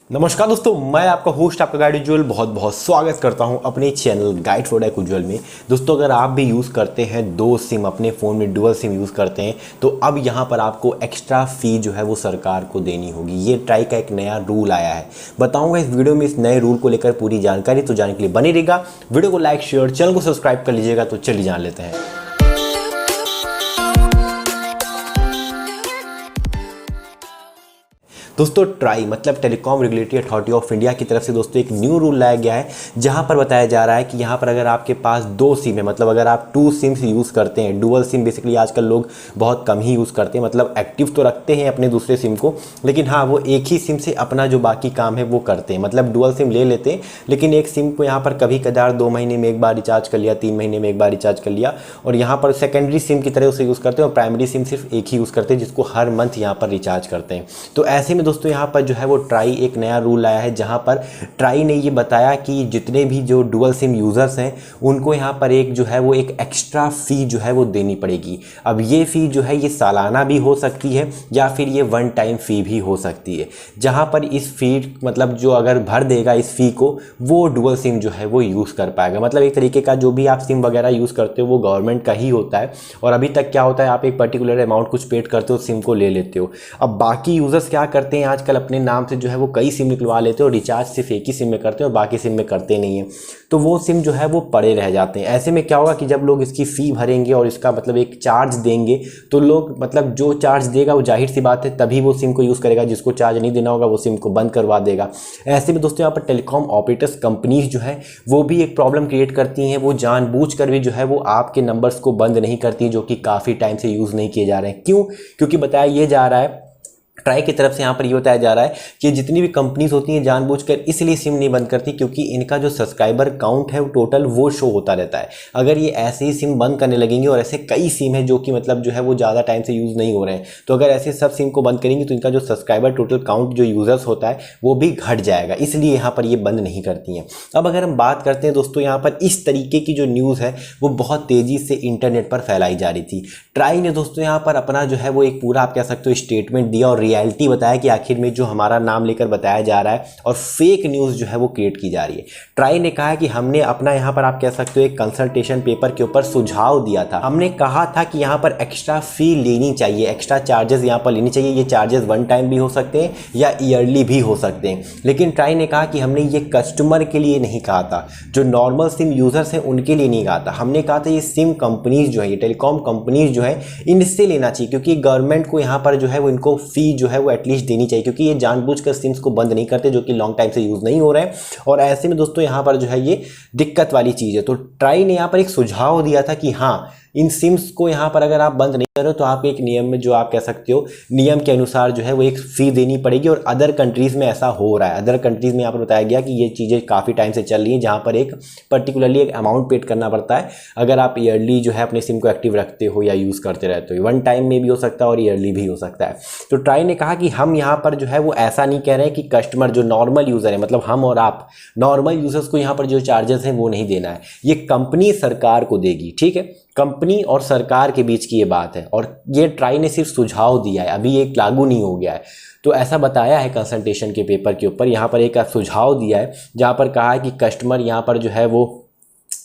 नमस्कार दोस्तों, मैं आपका होस्ट आपका गाइड उज्ज्वल बहुत बहुत स्वागत करता हूं अपने चैनल गाइड फॉर टेक उज्ज्वल में। दोस्तों, अगर आप भी यूज़ करते हैं दो सिम, अपने फ़ोन में डुअल सिम यूज़ करते हैं, तो अब यहां पर आपको एक्स्ट्रा फ़ी जो है वो सरकार को देनी होगी। ये ट्राई का एक नया रूल आया है, बताऊंगा इस वीडियो में इस नए रूल को लेकर पूरी जानकारी। तो जानने के लिए बने रहिएगा, वीडियो को लाइक शेयर, चैनल को सब्सक्राइब कर लीजिएगा। तो चलिए जान लेते हैं। दोस्तों, ट्राई मतलब telecom regulatory authority of India की तरफ से दोस्तों एक न्यू रूल लाया गया है, जहां पर बताया जा रहा है कि यहां पर अगर आपके पास दो सिम है, मतलब अगर आप टू सिम्स यूज़ करते हैं, डुअल सिम बेसिकली आजकल लोग बहुत कम ही यूज़ करते हैं, मतलब एक्टिव तो रखते हैं अपने दूसरे सिम को, लेकिन हाँ वो एक ही सिम से अपना जो बाकी काम है वो करते हैं। मतलब डुअल सिम ले लेते हैं, लेकिन एक सिम को यहाँ पर कभी कदार 2 महीने में एक बार रिचार्ज कर लिया, 3 महीने में एक बार रिचार्ज कर लिया, और यहाँ पर सेकेंडरी सिम की तरह उसे यूज़ करते हैं और प्राइमरी सिम सिर्फ एक ही यूज़ करते हैं, जिसको हर मंथ यहाँ पर रिचार्ज करते हैं। तो ऐसे में दोस्तों यहाँ पर जो है वो ट्राई एक नया रूल आया है, जहां पर ट्राई ने ये बताया कि जितने भी जो डुअल सिम यूज़र्स हैं उनको यहां पर एक जो है वो एक एक्स्ट्रा फ़ी जो है वो देनी पड़ेगी। अब ये फ़ी जो है ये सालाना भी हो सकती है या फिर ये वन टाइम फ़ी भी हो सकती है, जहां पर इस फ़ी मतलब जो अगर भर देगा इस फ़ी को, वो डुअल सिम जो है वो यूज़ कर पाएगा। मतलब एक तरीके का जो भी आप सिम वगैरह यूज़ करते हो वो गवर्नमेंट का ही होता है, और अभी तक क्या होता है आप एक पर्टिकुलर अमाउंट कुछ पेड करते हो, सिम को ले लेते हो। अब बाकी यूज़र्स क्या करते हैं आजकल, अपने नाम से जो है वो कई सिम निकलवा लेते हो, रिचार्ज सिर्फ एक ही सिम में करते हो और बाकी सिम में करते नहीं है, तो वो सिम जो है वो पड़े रह जाते हैं। ऐसे में क्या होगा कि जब लोग इसकी फ़ी भरेंगे और इसका मतलब एक चार्ज देंगे, तो लोग मतलब जो चार्ज देगा वो जाहिर सी बात है तभी वो सिम को यूज़ करेगा, जिसको चार्ज नहीं देना होगा वो सिम को बंद करवा देगा। ऐसे में दोस्तों यहाँ पर टेलीकॉम ऑपरेटर्स कंपनीज जो है वो भी एक प्रॉब्लम क्रिएट करती हैं, वो जानबूझकर भी जो है वो आपके नंबर्स को बंद नहीं करती, जो कि काफ़ी टाइम से यूज़ नहीं किए जा रहे हैं। क्यों? क्योंकि बताया ये जा रहा है, ट्राई की तरफ से यहाँ पर ये बताया जा रहा है कि जितनी भी कंपनीज होती हैं जानबूझकर इसलिए सिम नहीं बंद करती क्योंकि इनका जो सब्सक्राइबर काउंट है वो टोटल वो शो होता रहता है। अगर ये ऐसे ही सिम बंद करने लगेंगे, और ऐसे कई सिम है जो कि मतलब जो है वो ज़्यादा टाइम से यूज़ नहीं हो रहे हैं, तो अगर ऐसे सब सिम को बंद करेंगे तो इनका जो सब्सक्राइबर टोटल काउंट जो यूज़र्स होता है वो भी घट जाएगा, इसलिए यहाँ पर ये बंद नहीं करती हैं। अब अगर हम बात करते हैं दोस्तों, यहाँ पर इस तरीके की जो न्यूज़ है वो बहुत तेज़ी से इंटरनेट पर फैलाई जा रही थी। ट्राई ने दोस्तों यहाँ पर अपना जो है वो एक पूरा आप कह सकते हो स्टेटमेंट दिया और रियलिटी बताया कि आखिर में जो हमारा नाम लेकर बताया जा रहा है और फेक न्यूज़ जो है वो क्रिएट की जा रही है। ट्राई ने कहा कि हमने अपना यहाँ पर आप कह सकते हो एक कंसल्टेशन पेपर के ऊपर सुझाव दिया था। हमने कहा था कि यहाँ पर एक्स्ट्रा फ़ी लेनी चाहिए, एक्स्ट्रा चार्जेस यहाँ पर लेनी चाहिए। ये चार्जेस वन टाइम भी हो सकते हैं या ईयरली भी हो सकते हैं, लेकिन ट्राई ने कहा कि हमने ये कस्टमर के लिए नहीं कहा था, जो नॉर्मल सिम यूज़र्स हैं उनके लिए नहीं कहा था। हमने कहा था ये सिम कंपनीज जो है, ये टेलीकॉम कंपनीज जो है, इनसे लेना चाहिए, क्योंकि गवर्नमेंट को यहाँ पर जो है वो इनको फ़ी जो है वो एटलीस्ट देनी चाहिए, क्योंकि ये जानबूझकर सिम्स को बंद नहीं करते जो कि लॉन्ग टाइम से यूज़ नहीं हो रहे हैं। और ऐसे में दोस्तों यहाँ पर जो है ये दिक्कत वाली चीज़ है। तो ट्राई ने यहाँ पर एक सुझाव दिया था कि हाँ, इन सिम्स को यहाँ पर अगर आप बंद नहीं करो तो आप एक नियम में जो आप कह सकते हो नियम के अनुसार जो है वो एक फ़ी देनी पड़ेगी, और अदर कंट्रीज़ में ऐसा हो रहा है। अदर कंट्रीज़ में यहाँ पर बताया गया कि ये चीज़ें काफ़ी टाइम से चल रही हैं, जहाँ पर एक पर्टिकुलरली एक अमाउंट पेड करना पड़ता है अगर आप ईयरली जो है अपने सिम को एक्टिव रखते हो या यूज़ करते रहते हो। वन टाइम में भी हो सकता है और ईयरली भी हो सकता है। तो ट्राई ने कहा कि हम यहाँ पर जो है वो ऐसा नहीं कह रहे हैं कि कस्टमर जो नॉर्मल यूज़र है, मतलब हम और आप नॉर्मल यूज़र्स को यहाँ पर जो चार्जेस हैं वो नहीं देना है, ये कंपनी सरकार को देगी। ठीक है, कंपनी और सरकार के बीच की ये बात है, और ये ट्राई ने सिर्फ सुझाव दिया है, अभी ये लागू नहीं हो गया है। तो ऐसा बताया है कंसल्टेशन के पेपर के ऊपर, यहाँ पर एक सुझाव दिया है जहाँ पर कहा है कि कस्टमर यहाँ पर जो है वो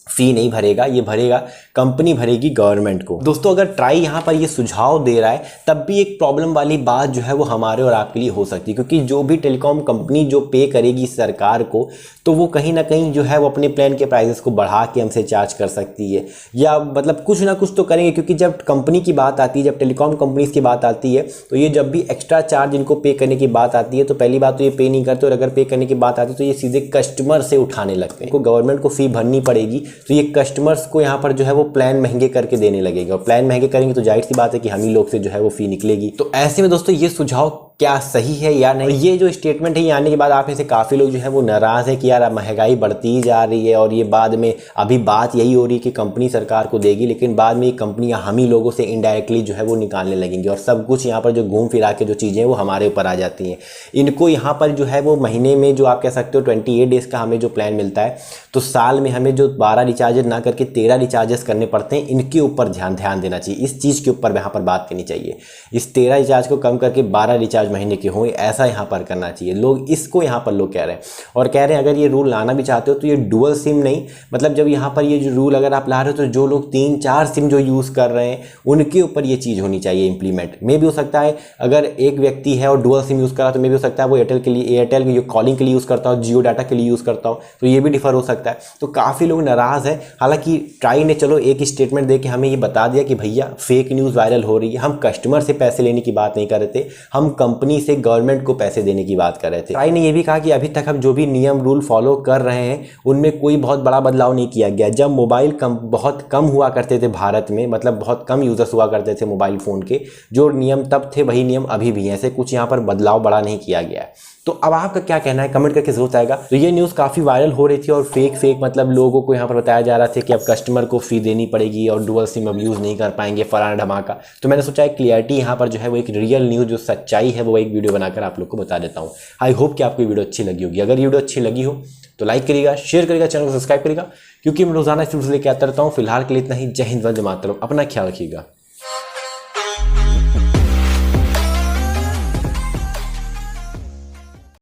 फ़ी नहीं भरेगा, ये भरेगा कंपनी भरेगी गवर्नमेंट को। दोस्तों, अगर ट्राई यहाँ पर ये सुझाव दे रहा है तब भी एक प्रॉब्लम वाली बात जो है वो हमारे और आपके लिए हो सकती है, क्योंकि जो भी टेलीकॉम कंपनी जो पे करेगी सरकार को, तो वो कहीं ना कहीं जो है वो अपने प्लान के प्राइसेस को बढ़ा के हमसे चार्ज कर सकती है, या मतलब कुछ ना कुछ तो करेंगे। क्योंकि जब कंपनी की बात आती है, जब टेलीकॉम कंपनीज की बात आती है, तो ये जब भी एक्स्ट्रा चार्ज इनको पे करने की बात आती है तो पहली बात तो ये पे नहीं करते, और अगर पे करने की बात आती है तो ये सीधे कस्टमर से उठाने लगते हैं। इनको गवर्नमेंट को फ़ी भरनी पड़ेगी, तो ये कस्टमर्स को यहाँ पर जो है वो प्लान महंगे करके देने लगेगा, और प्लान महंगे करेंगे तो जाहिर सी बात है कि हम ही लोग से जो है वो फ़ी निकलेगी। तो ऐसे में दोस्तों ये सुझाव क्या सही है या नहीं, ये जो स्टेटमेंट है ये आने के बाद आप में से काफ़ी लोग जो है वो नाराज़ हैं कि यार महंगाई बढ़ती जा रही है, और ये बाद में अभी बात यही हो रही है कि कंपनी सरकार को देगी, लेकिन बाद में ये कंपनियां हम ही लोगों से इनडायरेक्टली जो है वो निकालने लगेंगी, और सब कुछ यहाँ पर जो घूम फिरा के जो चीज़ें हैं वो हमारे ऊपर आ जाती हैं। इनको यहाँ पर जो है वो महीने में जो आप कह सकते हो 28 डेज़ का हमें जो प्लान मिलता है, तो साल में हमें जो 12 रिचार्जेस ना करके 13 रिचार्जेस करने पड़ते हैं, इनके ऊपर ध्यान देना चाहिए। इस चीज़ के ऊपर यहाँ पर बात करनी चाहिए। इस 13 रिचार्ज को कम करके 12 रिचार्ज महीने के हों, ऐसा यहाँ पर करना चाहिए। लोग इसको यहाँ पर लोग कह रहे हैं और कह रहे हैं अगर ये रूल लाना भी चाहते हो तो ये डुअल सिम नहीं, मतलब जब यहाँ पर ये जो रूल अगर आप ला रहे हो तो जो लोग 3-4 सिम जो यूज़ कर रहे हैं उनके ऊपर ये चीज़ होनी चाहिए इंप्लीमेंट। मे भी हो सकता है अगर एक व्यक्ति है और डुअल सिम यूज़ कर रहा है तो मे भी हो सकता है वो एयरटेल के लिए, एयरटेल की कॉलिंग के लिए यूज़ करता हो, जियो डाटा के लिए यूज़ करता हो, तो ये भी डिफर हो सकता है। तो काफ़ी लोग नाराज़ हैं। हालांकि ट्राई ने चलो एक स्टेटमेंट दे के हमें ये बता दिया कि भैया फेक न्यूज़ वायरल हो रही है, हम कस्टमर से पैसे लेने की बात नहीं कर रहे थे, हम कंपनी से गवर्नमेंट को पैसे देने की बात कर रहे थे। ट्राई ने ये भी कहा कि अभी तक हम जो भी नियम रूल फॉलो कर रहे हैं उनमें कोई बहुत बड़ा बदलाव नहीं किया गया। जब मोबाइल बहुत कम हुआ करते थे भारत में, मतलब बहुत कम यूजर्स हुआ करते थे मोबाइल फ़ोन के, जो नियम तब थे वही नियम अभी भी हैं, ऐसे कुछ यहाँ पर बदलाव बड़ा नहीं किया गया है। तो अब आपका क्या कहना है कमेंट करके जरूर आएगा। तो ये न्यूज़ काफ़ी वायरल हो रही थी और फेक मतलब लोगों को यहाँ पर बताया जा रहा था कि अब कस्टमर को फी देनी पड़ेगी और डुअल सिम अब यूज़ नहीं कर पाएंगे, फलाना धमाका। तो मैंने सोचा एक क्लियरिटी यहाँ पर जो है वो एक रियल न्यूज़ जो सच्चाई है वो एक वीडियो बनाकर आप लोग को बता देता हूँ। आई होप कि आपको वीडियो अच्छी लगी होगी। अगर ये वीडियो अच्छी लगी हो तो लाइक करिएगा, शेयर करिएगा, चैनल को सब्सक्राइब करिएगा, क्योंकि मैं रोजाना इस वीडियो लेके आता रहता हूँ। फिलहाल के लिए इतना ही। जय हिंद, वंदे मातरम। अपना ख्याल रखिएगा।